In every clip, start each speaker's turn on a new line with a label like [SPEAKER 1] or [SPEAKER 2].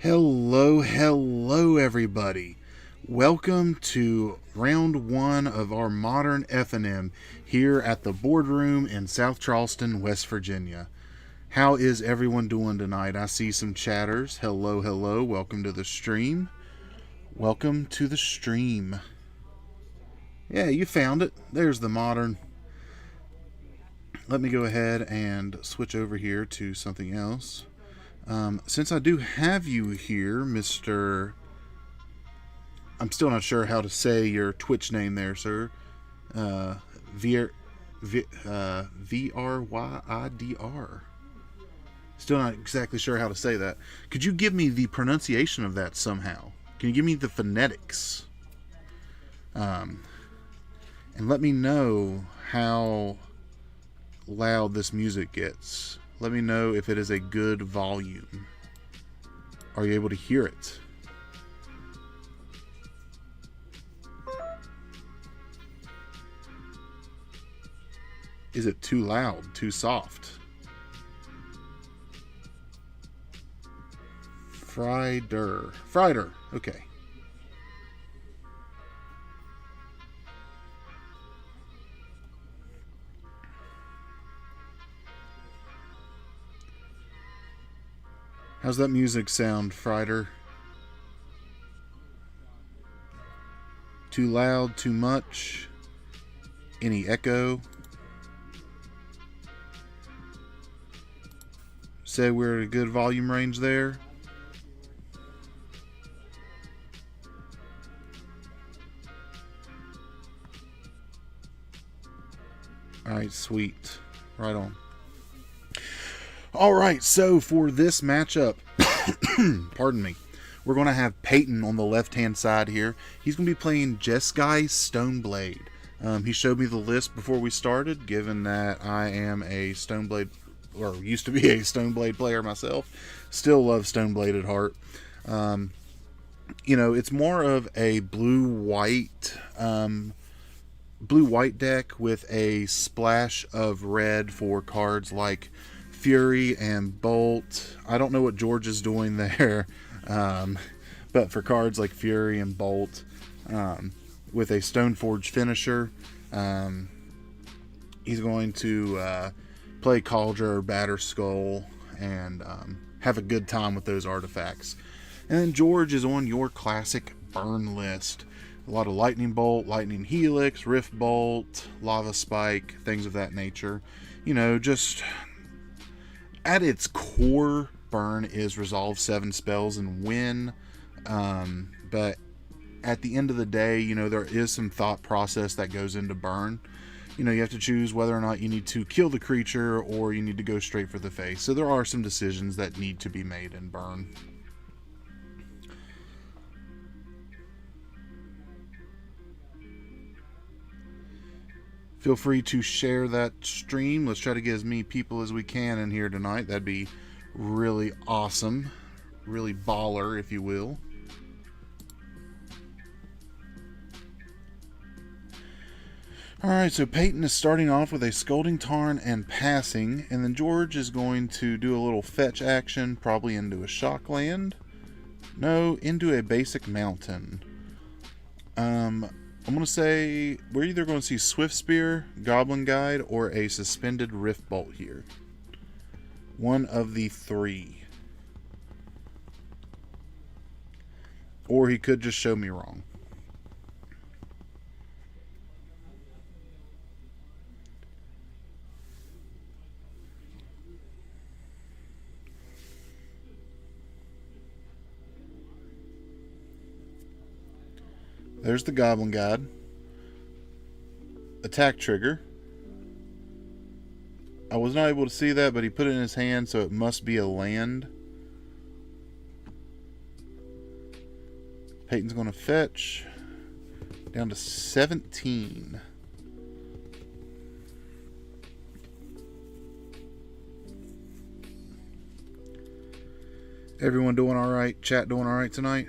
[SPEAKER 1] Hello, everybody. Welcome to round one of our Modern FNM here at the boardroom in South Charleston, West Virginia. How is everyone doing tonight? I see some chatters. Hello. Welcome to the stream. Welcome to the stream. Yeah, you found it. There's the Modern. Let me go ahead and switch over here to something else. Since I do have you here, Mr. I'm still not sure how to say your Twitch name there, sir. VRYIDR. Still not exactly sure how to say that. Could you give me the pronunciation of that somehow? Can you give me the phonetics? And let me know how loud this music gets. Let me know if it is a good volume. Are you able to hear it? Is it too loud, too soft? Frieder, okay. How's that music sound, Frieder? Too loud, too much? Any echo? Say we're at a good volume range there. Alright, sweet. Right on. Alright, so for this matchup, pardon me, we're going to have Peyton on the left-hand side here. He's going to be playing Jeskai Stoneblade. He showed me the list before we started, given that I am a Stoneblade, or used to be a Stoneblade player myself. Still love Stoneblade at heart. It's more of a blue-white deck with a splash of red for cards like Fury and Bolt. I don't know what George is doing there, but for cards like Fury and Bolt, with a Stoneforge finisher, he's going to play Cauldron or Batterskull and have a good time with those artifacts. And then George is on your classic burn list. A lot of Lightning Bolt, Lightning Helix, Rift Bolt, Lava Spike, things of that nature. Just at its core, burn is resolve 7 spells and win. But at the end of the day, there is some thought process that goes into burn. You have to choose whether or not you need to kill the creature or you need to go straight for the face. So there are some decisions that need to be made in burn. Feel free to share that stream. Let's try to get as many people as we can in here tonight. That'd be really awesome. Really baller, if you will. Alright, so Peyton is starting off with a Scolding Tarn and passing, and then George is going to do a little fetch action, probably into a Shockland. No, into a basic mountain. I'm going to say we're either going to see Swift Spear, Goblin Guide, or a Suspended Rift Bolt here. One of the three. Or he could just show me wrong. There's the Goblin Guide. Attack trigger. I was not able to see that, but he put it in his hand, so it must be a land. Peyton's going to fetch. Down to 17. Everyone doing alright? Chat doing alright tonight?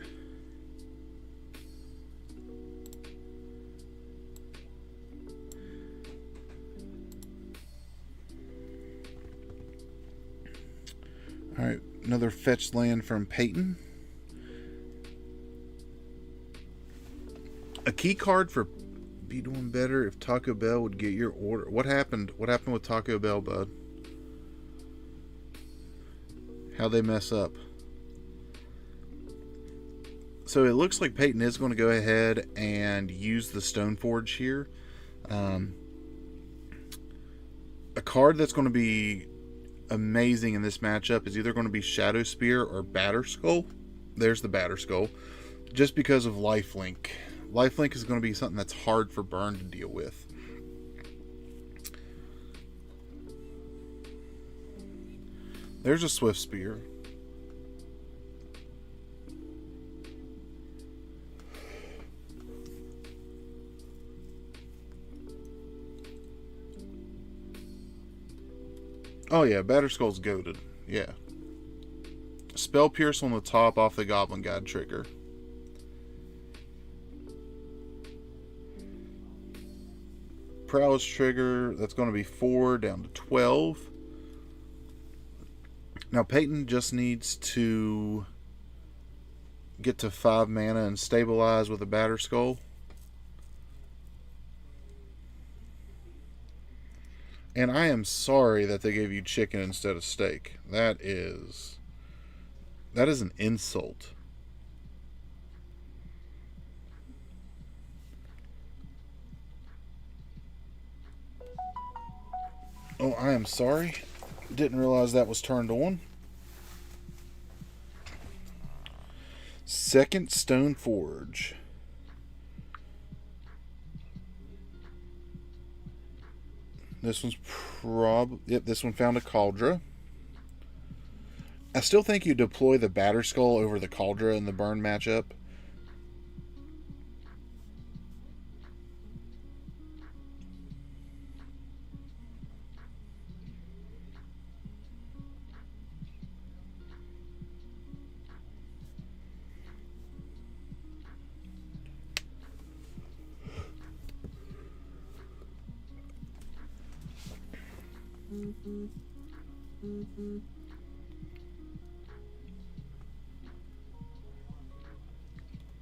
[SPEAKER 1] Alright, another fetched land from Peyton. A key card for be doing better if Taco Bell would get your order. What happened? What happened with Taco Bell, bud? How'd they mess up? So it looks like Peyton is going to go ahead and use the Stoneforge here. A card that's going to be amazing in this matchup is either going to be Shadow Spear or Batterskull. There's the Batterskull. Just because of Lifelink. Lifelink is going to be something that's hard for Burn to deal with. There's a Swift Spear. Oh yeah, Batterskull's goated. Yeah. Spell Pierce on the top off the Goblin God trigger. Prowess trigger, that's going to be 4 down to 12. Now Peyton just needs to get to 5 mana and stabilize with a Batterskull. And I am sorry that they gave you chicken instead of steak. That is an insult. Oh, I am sorry. Didn't realize that was turned on. Second Stoneforge. This one's yep, this one found a Cauldra. I still think you deploy the Batterskull over the Cauldra in the Burn matchup.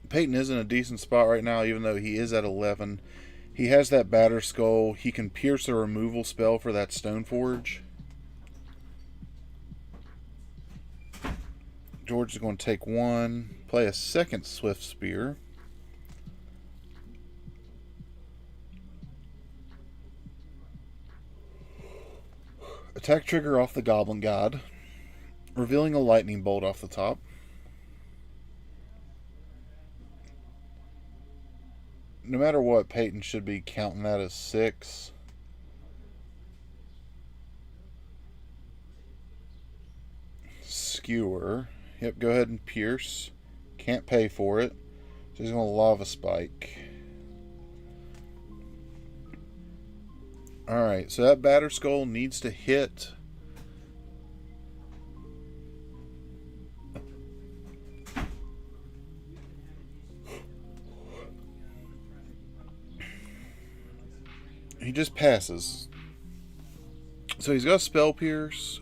[SPEAKER 1] Peyton is in a decent spot right now, even though he is at 11. He has that Batterskull. He can pierce a removal spell for that Stoneforge. George is going to take 1, play a second Swift Spear. Attack trigger off the Goblin God, revealing a lightning bolt off the top. No matter what, Peyton should be counting that as 6. Skewer. Yep, go ahead and pierce. Can't pay for it. So he's going to Lava Spike. Alright, so that Batterskull needs to hit. He just passes. So he's got Spell Pierce.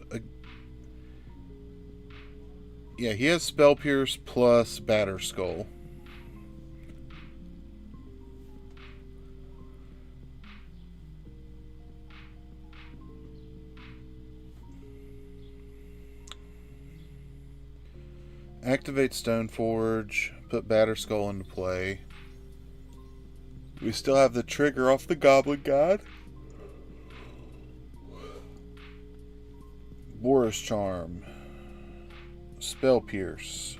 [SPEAKER 1] Yeah, he has Spell Pierce plus Batterskull. Activate Stoneforge, put Batterskull into play. We still have the trigger off the Goblin God. Boris Charm. Spell Pierce.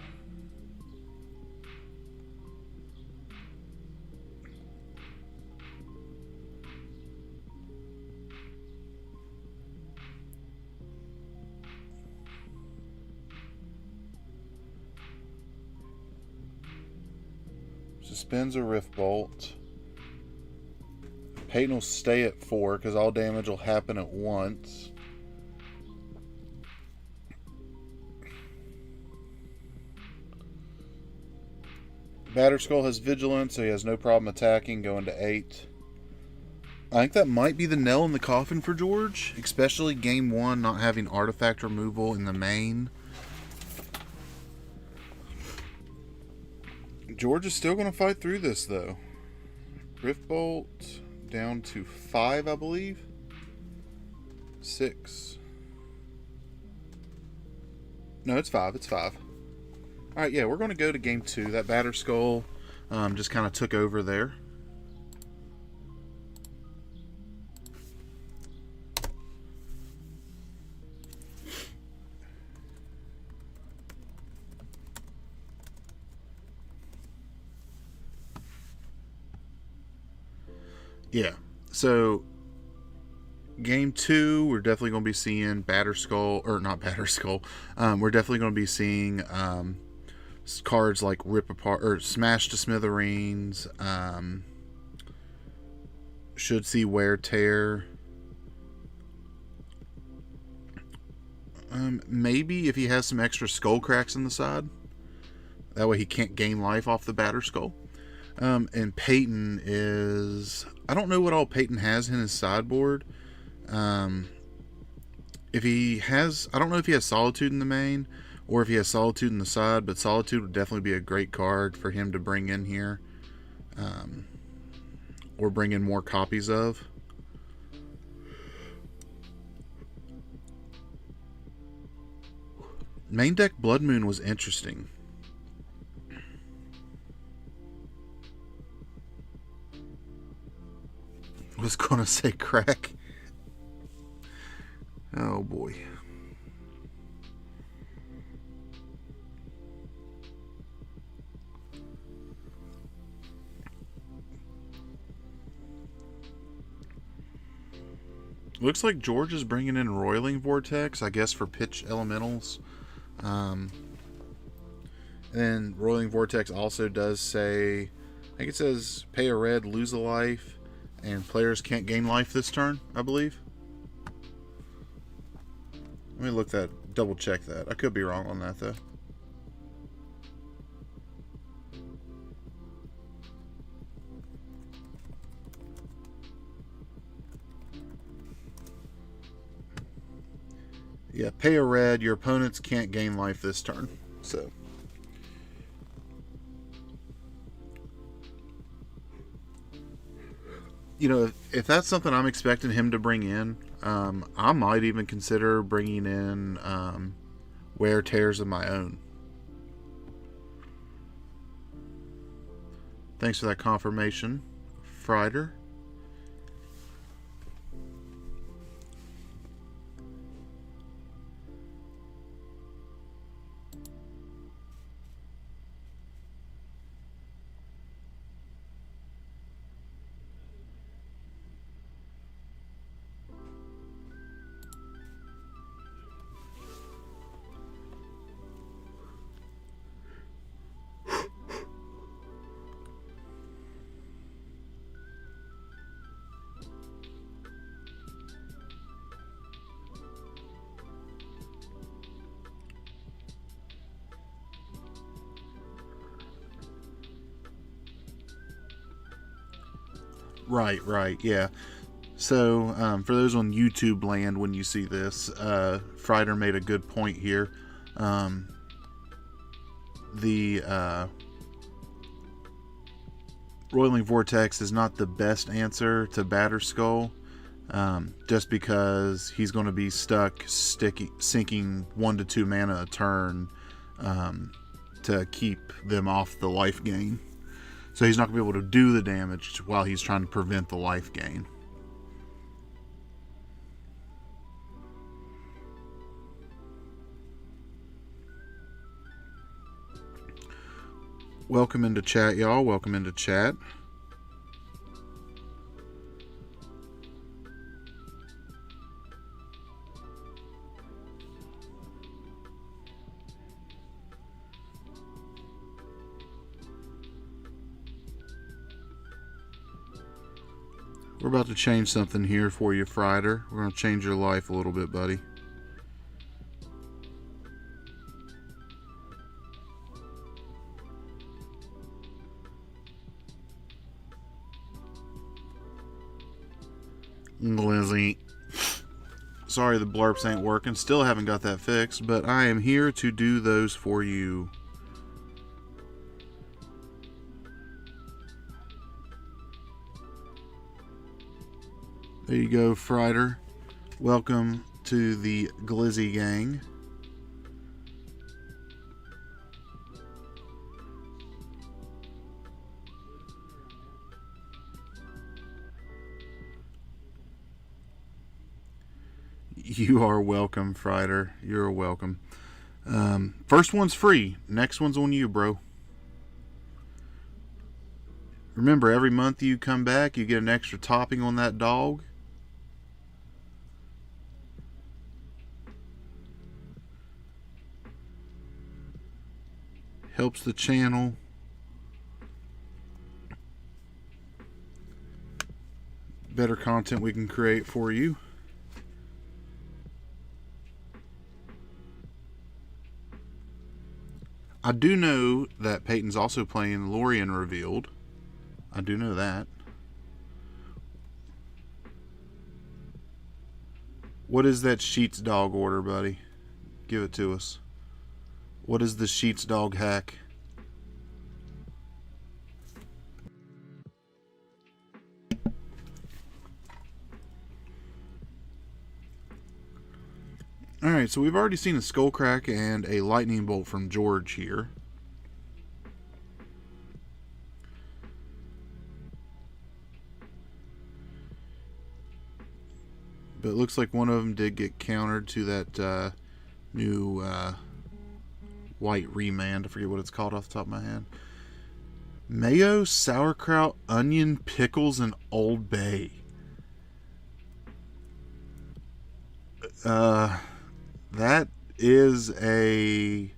[SPEAKER 1] Suspends a Rift Bolt. Peyton will stay at 4 because all damage will happen at once. Batterskull has Vigilance, so he has no problem attacking, going to 8. I think that might be the nail in the coffin for George, especially game 1 not having artifact removal in the main. George is still going to fight through this, though. Rift Bolt down to 5, I believe. 6. No, it's 5. It's 5. Alright, yeah, we're going to go to game 2. That Batter Skull just kind of took over there. Yeah, so game 2, we're definitely going to be seeing Batter Skull, or not Batter Skull. We're definitely going to be seeing cards like Rip Apart or Smash to Smithereens. Should see Wear Tear. Maybe if he has some extra skull cracks in the side, that way he can't gain life off the Batter Skull. And Peyton is... I don't know what all Peyton has in his sideboard. If he has... I don't know if he has Solitude in the main, or if he has Solitude in the side, but Solitude would definitely be a great card for him to bring in here. Or bring in more copies of. Main deck Blood Moon was interesting. I was gonna say crack. Oh boy. Looks like George is bringing in Roiling Vortex, I guess, for pitch elementals. And then Roiling Vortex also does say, I think it says pay a red, lose a life, and players can't gain life this turn, I believe. Let me double check that. I could be wrong on that though. Yeah, pay a red. Your opponents can't gain life this turn. So, you know, if that's something I'm expecting him to bring in, I might even consider bringing in Wear Tears of my own. Thanks for that confirmation, Frieder. Right, yeah. So, for those on YouTube land, when you see this, Frieder made a good point here. The Roiling Vortex is not the best answer to Batter Skull, just because he's going to be stuck sinking 1 to 2 mana a turn to keep them off the life gain. So he's not going to be able to do the damage while he's trying to prevent the life gain. Welcome into chat, y'all. Welcome into chat. We're about to change something here for you, Frieder. We're going to change your life a little bit, buddy. Lizzie. Sorry the blarps ain't working. Still haven't got that fixed, but I am here to do those for you. There you go, Frieder. Welcome to the Glizzy gang. You are welcome, Frieder. You're welcome. First one's free. Next one's on you, bro. Remember, every month you come back, you get an extra topping on that dog. Helps the channel. Better content we can create for you. I do know that Peyton's also playing Lorien Revealed. I do know that. What is that Sheets dog order, buddy? Give it to us. What is the Sheets dog hack? Alright, so we've already seen a skull crack and a lightning bolt from George here. But it looks like one of them did get countered to that new white remand. I forget what it's called off the top of my head. Mayo, sauerkraut, onion, pickles, and Old Bay. That is a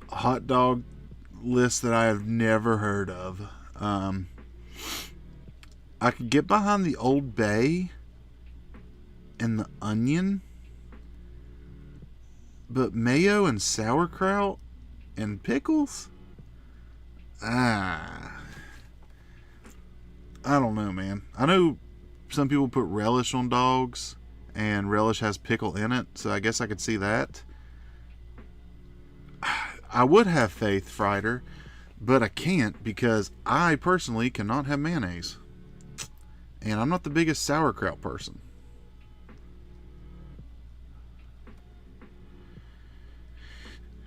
[SPEAKER 1] hot dog list that I have never heard of. I could get behind the Old Bay and the onion, but mayo and sauerkraut and pickles? I don't know, man. I know some people put relish on dogs, and relish has pickle in it, so I guess I could see that. I would have faith, Frieder, but I can't because I personally cannot have mayonnaise. And I'm not the biggest sauerkraut person.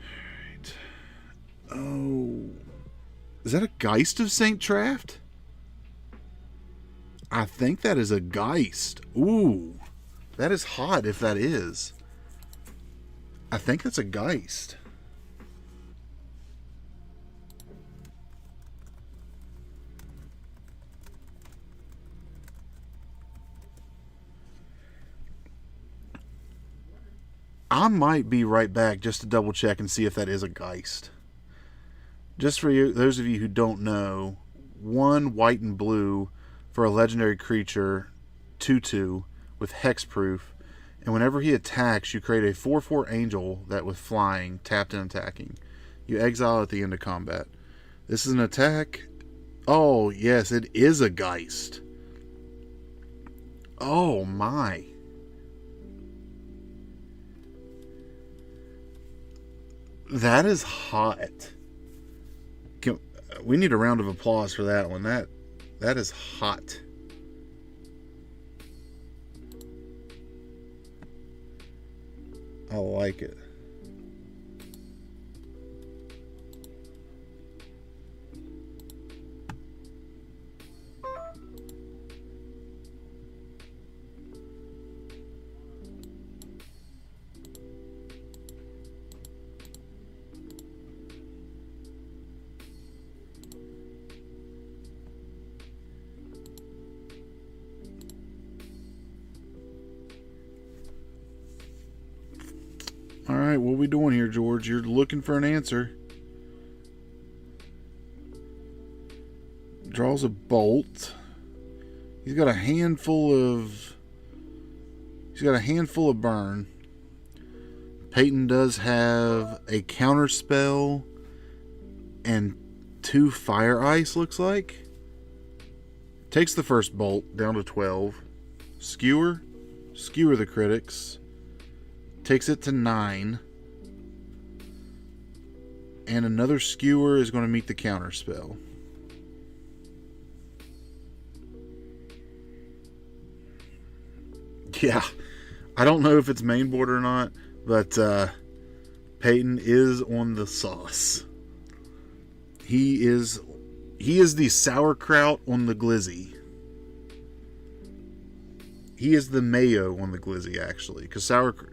[SPEAKER 1] Alright. Oh. Is that a Geist of St. Traft? I think that is a Geist. Ooh. That is hot if that is. I think that's a Geist. I might be right back just to double check and see if that is a Geist. Just for you, those of you who don't know, 1 white and blue for a legendary creature, 2/2 with hexproof, and whenever he attacks, you create a 4/4 angel that with flying, tapped and attacking. You exile at the end of combat. This is an attack. Oh, yes, it is a Geist. Oh, my. That is hot. We need a round of applause for that one. That is hot. I like it. Alright, what are we doing here, George? You're looking for an answer. Draws a bolt. He's got a handful of burn. Peyton does have a counter spell and 2 fire ice, looks like. Takes the first bolt down to 12. Skewer the critics. Takes it to 9. And another skewer is going to meet the counter spell. Yeah, I don't know if it's main board or not, but Peyton is on the sauce. He is the sauerkraut on the glizzy. He is the mayo on the glizzy, actually, because